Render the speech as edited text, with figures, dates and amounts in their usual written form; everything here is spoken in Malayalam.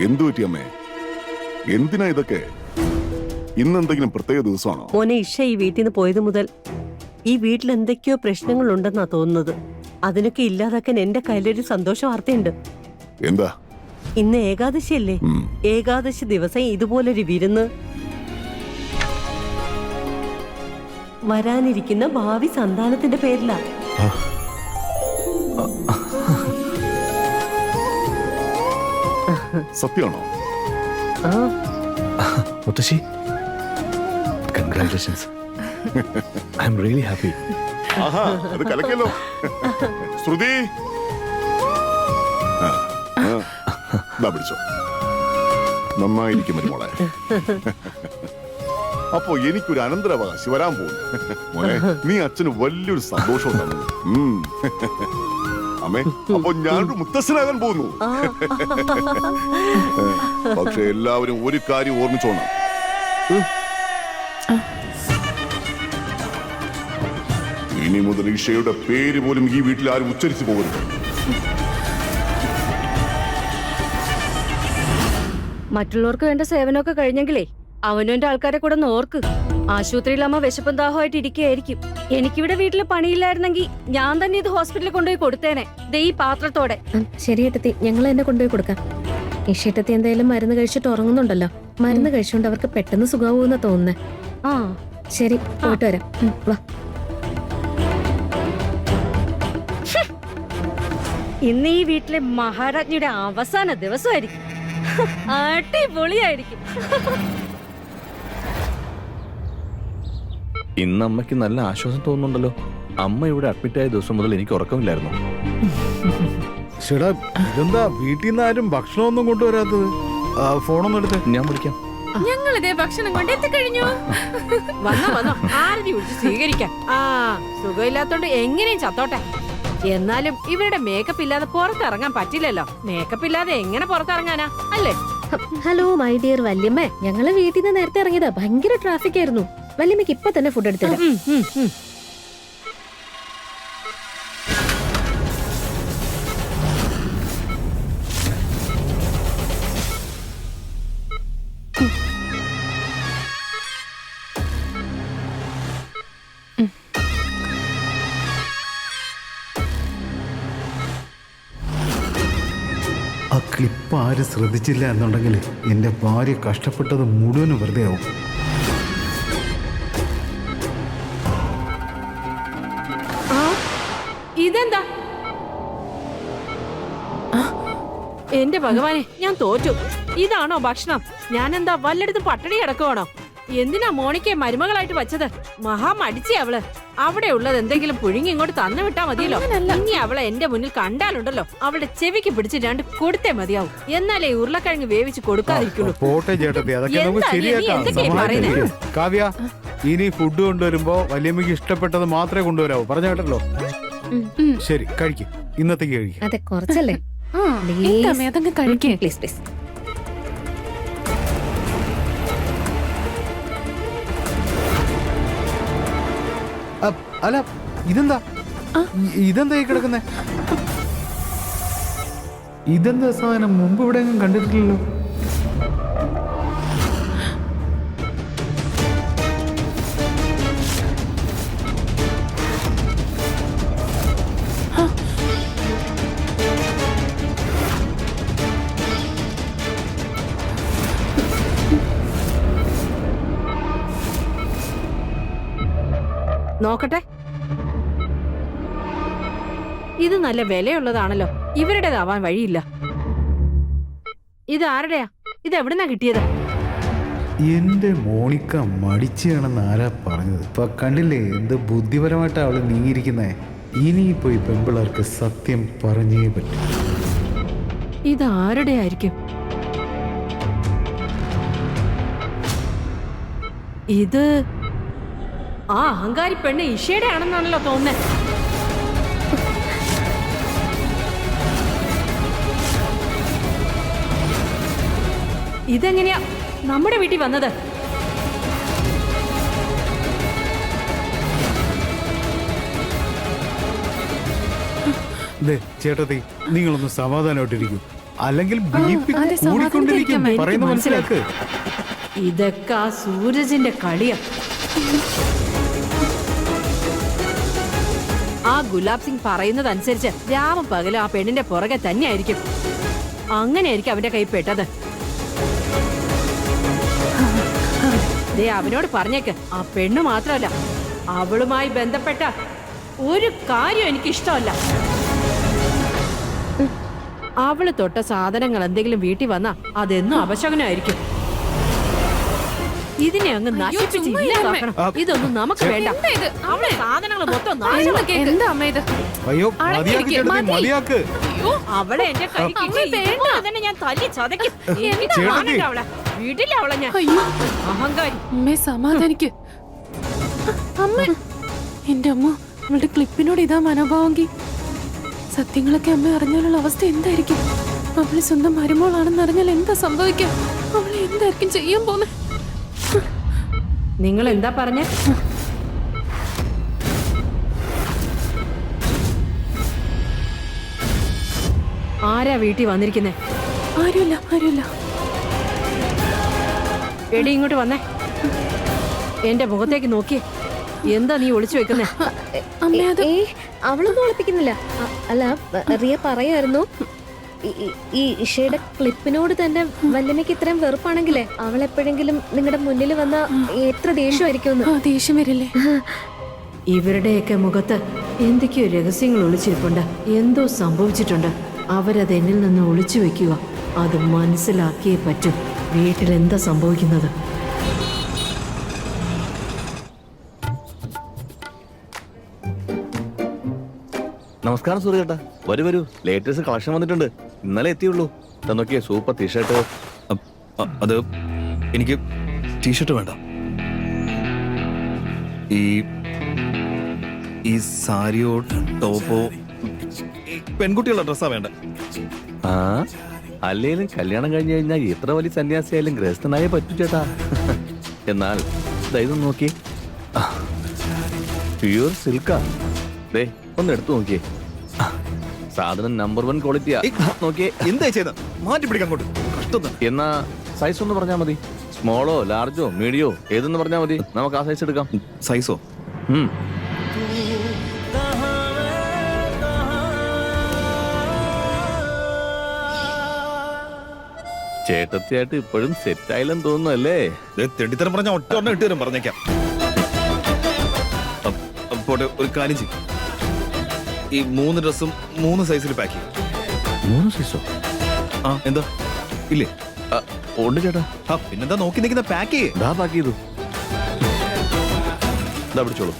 എന്തു പറ്റി അമ്മേ? എന്തിനാ ഇതൊക്കെ? ഇന്നെന്തെങ്കിലും പ്രത്യേക ദിവസമാണോ? മോനെ, ഇഷ ഈ വീട്ടിൽ നിന്ന് പോയത് മുതൽ ഈ വീട്ടിൽ എന്തൊക്കെയോ പ്രശ്നങ്ങളുണ്ടെന്നാ തോന്നുന്നത്. അതിനൊക്കെ ഇല്ലാതാക്കാൻ എന്റെ കയ്യിലൊരു സന്തോഷ വാർത്തയുണ്ട്. എന്താ? ഇന്ന് ഏകാദശിയല്ലേ? ഏകാദശി ദിവസം ഇതുപോലൊരു വിരുന്ന് വരാനിരിക്കുന്ന ഭാവി സന്താനത്തിന്റെ പേരിലാ. സത്യമാണോ? മുത്തശ്ശി, congratulations. I am really happy. ആഹാ, അത് കലക്കല്ലോ. ശ്രുതി, പിടിച്ചോ. നന്നായിരിക്കും മോളെ. അപ്പോ എനിക്കൊരു അനന്തരാവകാശി വരാൻ പോകുന്നു. മോനെ, നീ അച്ഛന് വലിയൊരു സന്തോഷം തന്നു. അമ്മേ, അപ്പൊ ഞാനൊരു മുത്തശ്ശനാകാൻ പോകുന്നു. പക്ഷെ എല്ലാവരും ഒരു കാര്യം ഓർമ്മിച്ചോണം. ഇനി മുതൽ ഈശയുടെ പേര് പോലും ഈ വീട്ടിൽ ആരും ഉച്ചരിച്ചു പോകരുത്. മറ്റുള്ളവർക്ക് വേണ്ട സേവനമൊക്കെ കഴിഞ്ഞെങ്കിലേ അവനവന്റെ ആൾക്കാരെ കൂടെ ഒന്ന് ഓർക്ക്. ആശുപത്രിയിൽ അമ്മ വിശപ്പും ദാഹമായിട്ട് ഇരിക്കുകയായിരിക്കും. എനിക്കിവിടെ വീട്ടിൽ പണിയില്ലായിരുന്നെങ്കിൽ ഞാൻ തന്നെ ഇത് ഹോസ്പിറ്റലിൽ കൊണ്ടുപോയി കൊടുത്തേനെ, ദേ ഈ പാത്രത്തോടെ. ശരി ഏട്ടത്തി, ഞങ്ങൾ തന്നെ കൊണ്ടുപോയി കൊടുക്കാം. ഇഷേട്ടത്തി എന്തായാലും മരുന്ന് കഴിച്ചിട്ട് ഉറങ്ങുന്നുണ്ടല്ലോ. മരുന്ന് കഴിച്ചുകൊണ്ട് അവർക്ക് പെട്ടെന്ന് സുഖമാവൂന്നാ തോന്നുന്നേ. ആ ശരി, പോയിട്ട് വരാം. വാ. ഇന്ന് ഈ വീട്ടിലെ മഹാരാജ്ഞിയുടെ അവസാന ദിവസമായിരിക്കും. അടിപൊളിയായിരിക്കും. ഇന്ന് അമ്മയ്ക്ക് നല്ല ആശ്വാസം തോന്നുന്നുണ്ടല്ലോ. അമ്മ ഇവിടെ അഡ്മിറ്റ് ആയ ദിവസം മുതൽ എനിക്ക് ഉറക്കമില്ലായിരുന്നു. ചേട്ടാ, ഇതെന്താ വീട്ടിൽ നിന്ന് ആരും ഭക്ഷണമൊന്നും കൊണ്ടുവരാത്തത്? ഫോണൊന്നും എടുത്ത് ഞാൻ വിളിക്കാം. ഞങ്ങൾ ഇതേ ഭക്ഷണം കൊണ്ട് എത്തിക്കഴിഞ്ഞു. വന്നോ ആരതി വിളിച്ച് സ്വീകരിക്കാൻ. സുഖമില്ലാത്തോണ്ട് എങ്ങനെയും ചത്തോട്ടെ. എന്നാലും ഇവരുടെ മേക്കപ്പ് ഇല്ലാതെ പുറത്തിറങ്ങാൻ പറ്റില്ലല്ലോ. മേക്കപ്പ് ഇല്ലാതെ എങ്ങനെ പുറത്തിറങ്ങാനാ, അല്ലേ? ഹലോ മൈ ഡിയർ വല്യമ്മേ, ഞങ്ങള് വീട്ടിൽ നിന്ന് നേരത്തെ ഇറങ്ങിയതാ. ഭയങ്കര ട്രാഫിക് ആയിരുന്നു. വല്യമ്മക്ക് ഇപ്പൊ തന്നെ ഫുഡ് എടുത്തില്ല. ആ ക്ലിപ്പ് ആരും ശ്രദ്ധിച്ചില്ല എന്നുണ്ടെങ്കിൽ എൻ്റെ ഭാര്യ കഷ്ടപ്പെട്ടത് മുഴുവനും വെറുതെ ആവും. ഇതെന്താ? എന്റെ ഭഗവാനെ, ഞാൻ തോറ്റു. ഇതാണോ ഭക്ഷണം? ഞാനെന്താ വല്ലയിടത്തും പട്ടിണി കിടക്കുവാണോ? എന്തിനാ മോണിക്കെ മരുമകളായിട്ട് വച്ചത്? മഹാ മടിച്ചേ അവള്. അവിടെ ഉള്ളത് എന്തെങ്കിലും പുഴുങ്ങി ഇങ്ങോട്ട് തന്നു വിട്ടാ മതിയല്ലോ. ഇനി അവളെ എന്റെ മുന്നിൽ കണ്ടാലുണ്ടല്ലോ, അവളുടെ ചെവിക്ക് പിടിച്ച് രണ്ട് കൊടുത്തേ മതിയാവും. എന്നാലേ ഉരുളക്കിഴങ്ങ് വേവിച്ച് കൊടുക്കാതിരിക്കുള്ളൂ. പോട്ടെ ചേട്ടത്തി, അതൊക്കെ നമുക്ക് ശരിയാക്കാം. കാവ്യ, ഇനി ഫുഡ് കൊണ്ടുവരുമ്പോ വല്യമ്മയ്ക്ക് ഇഷ്ടപ്പെട്ടത് മാത്രമേ കൊണ്ടുവരാവൂ. പറഞ്ഞു കേട്ടല്ലോ. ശരി, കഴിക്കും. ഇന്നത്തേക്ക് കഴിക്കും. അതെ, കുറച്ചല്ലേ. അതങ്ങ് കഴിക്കേ. Please please. അല്ല, ഇതെന്താ ഈ കിടക്കുന്നേ? ഇതെന്താ സാധനം? മുമ്പ് ഇവിടെ എങ്ങും കണ്ടിട്ടില്ലല്ലോ. നോക്കട്ടെ. ഇത് നല്ല വിലയുള്ളതാണല്ലോ. ഇവരുടേതാവാൻ വഴിയില്ല. ഇത് ആരുടെയാ? ഇത് എവിടുന്നാ കിട്ടിയത്? എന്റെ മോണിക്ക മടിച്ചാണെന്ന് ആരാ പറഞ്ഞത്? ഇപ്പൊ കണ്ടില്ലേ എന്ത് ബുദ്ധിപരമായിട്ടാ അവള് നീങ്ങിയിരിക്കുന്നേ. ഇനിയിപ്പോ ഈ പെമ്പിളർക്ക് സത്യം പറഞ്ഞേ പറ്റും. ഇത് ആരുടെ ആയിരിക്കും? ഇത് ആ അഹങ്കാരി പെണ്ണ് ഇഷയുടെ ആണെന്നാണല്ലോ തോന്നുന്നത്. ഇതെങ്ങനെയാ നമ്മുടെ വീട്ടിൽ വന്നത്? ചേട്ടത്തി, നിങ്ങളൊന്ന് സമാധാനമായിട്ടിരിക്കും. അല്ലെങ്കിൽ BP അതെ, കൂടിക്കൊണ്ടിരിക്കും. സമാധാനിക്കാൻ പറയുന്ന എനിക്ക് മനസ്സിലാക്ക്. ഇതൊക്കെ ആ സൂരജിന്റെ കളിയാ. ആ ഗുലാബ് സിംഗ് പറയുന്നതനുസരിച്ച് രാവും പകലും ആ പെണ്ണിന്റെ പുറകെ തന്നെയായിരിക്കും. അങ്ങനെയായിരിക്കും അവന്റെ കൈ പെട്ടത്. ദേ അവനോട് പറഞ്ഞേക്ക്, ആ പെണ്ണ് മാത്രമല്ല അവളുമായി ബന്ധപ്പെട്ട ഒരു കാര്യം എനിക്ക് ഇഷ്ടമല്ല. അവള് തൊട്ട സാധനങ്ങൾ എന്തെങ്കിലും വീട്ടിൽ വന്നാ അതെന്നും അപശകനമായിരിക്കും. ഇതിനെ അങ്ങ് നശിപ്പിച്ച് ഇല്ലാതാക്കണം. ഇതൊന്നും നമുക്ക് വേണ്ട. അവളെ സാധനങ്ങൾ മൊത്തം നാശമാക്കി. എന്താ അമ്മ ഇത്? അയ്യോ മതിയാക്ക് ചേട്ടത്തി, മതിയാക്ക്. അവളെ എന്റെ കൈ തന്നെ ഞാൻ തല്ലി ചതയ്ക്കും. എനിക്ക് കാണണ്ട അവളെ. വീട്ടിലെ അവളെ ഞാൻ. അയ്യോ അഹങ്കാരി. അമ്മേ സമാധാനിക്ക്. അമ്മ എന്റെ അമ്മ അവളുടെ ക്ലിപ്പിനോട് ഇതാ മനോഭാവമെങ്കിൽ സത്യങ്ങളൊക്കെ അമ്മ അറിഞ്ഞാലുള്ള അവസ്ഥ എന്തായിരിക്കും? അവള് സ്വന്തം മരുമോളാണെന്ന് അറിഞ്ഞാൽ എന്താ സംഭവിക്കുക? അവളെ എന്തായിരിക്കും ചെയ്യാൻ പോന്നെ? നിങ്ങൾ എന്താ പറഞ്ഞ? ആരാ വീട്ടിൽ വന്നിരിക്കുന്നേ? ആരുമില്ല ആരുമില്ല. എടി ഇങ്ങോട്ട് വന്നേ. എന്റെ മുഖത്തേക്ക് നോക്കിയേ. എന്താ നീ ഒളിച്ചു വെക്കുന്നേ? അമ്മേ അത് അവളൊന്നും ഒളിപ്പിക്കുന്നില്ല. അല്ല റിയ പറയായിരുന്നു ഈ ഇഷയുടെ ക്ലിപ്പിനോട് തന്നെ വല്യമ്മയ്ക്ക് ഇത്രയും വെറുപ്പാണെങ്കിലേ അവൾ എപ്പോഴെങ്കിലും നിങ്ങളുടെ മുന്നിൽ വന്ന എത്ര ദേഷ്യമായിരിക്കും. ആ ദേഷ്യം വരില്ലേ? ഇവരുടെയൊക്കെ മുഖത്ത് എന്തൊക്കെയോ രഹസ്യങ്ങൾ ഒളിച്ചിരിപ്പുണ്ട്. എന്തോ സംഭവിച്ചിട്ടുണ്ട്. അവരത് എന്നിൽ നിന്ന് ഒളിച്ചു വെക്കുക. അത് മനസ്സിലാക്കിയേ പറ്റും വീട്ടിൽ എന്താ സംഭവിക്കുന്നത്. നമസ്കാരം സൂര്യേട്ടാ. വരൂ വരൂ, ലേറ്റസ്റ്റ് കളക്ഷൻ വന്നിട്ടുണ്ട്. ഇന്നലെ എത്തിയുള്ളൂ. നോക്കിയേ, സൂപ്പർ ടീഷർട്ട്. അത് എനിക്ക് ടീഷർട്ട് വേണ്ട. ഈ സാരിയോ ടോപ്പോ പെൺകുട്ടികളുടെ ഡ്രസ്സാ വേണ്ട. ആ അല്ലേലും കല്യാണം കഴിഞ്ഞു കഴിഞ്ഞാൽ എത്ര വലിയ സന്യാസിയായാലും ഗൃഹസ്ഥനായേ പറ്റൂ ചേട്ടാ. എന്നാൽ ഇതൊന്ന് നോക്കി, പ്യൂർ സിൽക്കാ. ദേ ഒന്ന് എടുത്തു നോക്കിയേ. സാധനം നമ്പർ 1 ക്വാളിറ്റിയാ. നോക്കിയേ. എന്താ ചെയ്ത മാറ്റി പിടിക്കാൻ അങ്ങോട്ട്. കഷ്ടം തന്നെ. എന്നാ സൈസ് ഒന്ന് പറഞ്ഞാൽ മതി. സ്മോളോ ലാർജോ മീഡിയോ ഏതെന്ന് പറഞ്ഞാൽ മതി. നമുക്ക് ആ സൈസ് എടുക്കാം. സൈസോ? ചേട്ടത്തിയായിട്ട് ഇപ്പോഴും സെറ്റ് ആയില്ലെന്ന് തോന്നുന്നു അല്ലേ? തെണ്ടിത്തരം പറഞ്ഞ ഒറ്റ ഒരെണ്ണം ഇട്ട് തരും, പറഞ്ഞേക്കാം. പോട്ടെ, ഒരു കാര്യം ചെയ്യും. ഈ 3 ഡ്രസ്സും 3 സൈസിൽ പാക്ക് ചെയ്യും. 3 സൈസോ? ആ എന്താ ഇല്ലേ? ഉണ്ട് ചേട്ടാ. പിന്നെന്താ നോക്കി നിൽക്കുന്ന? പാക്ക് ചെയ്യേ. പാക്ക് ചെയ്തു. ഇതാ പിടിച്ചോളൂ.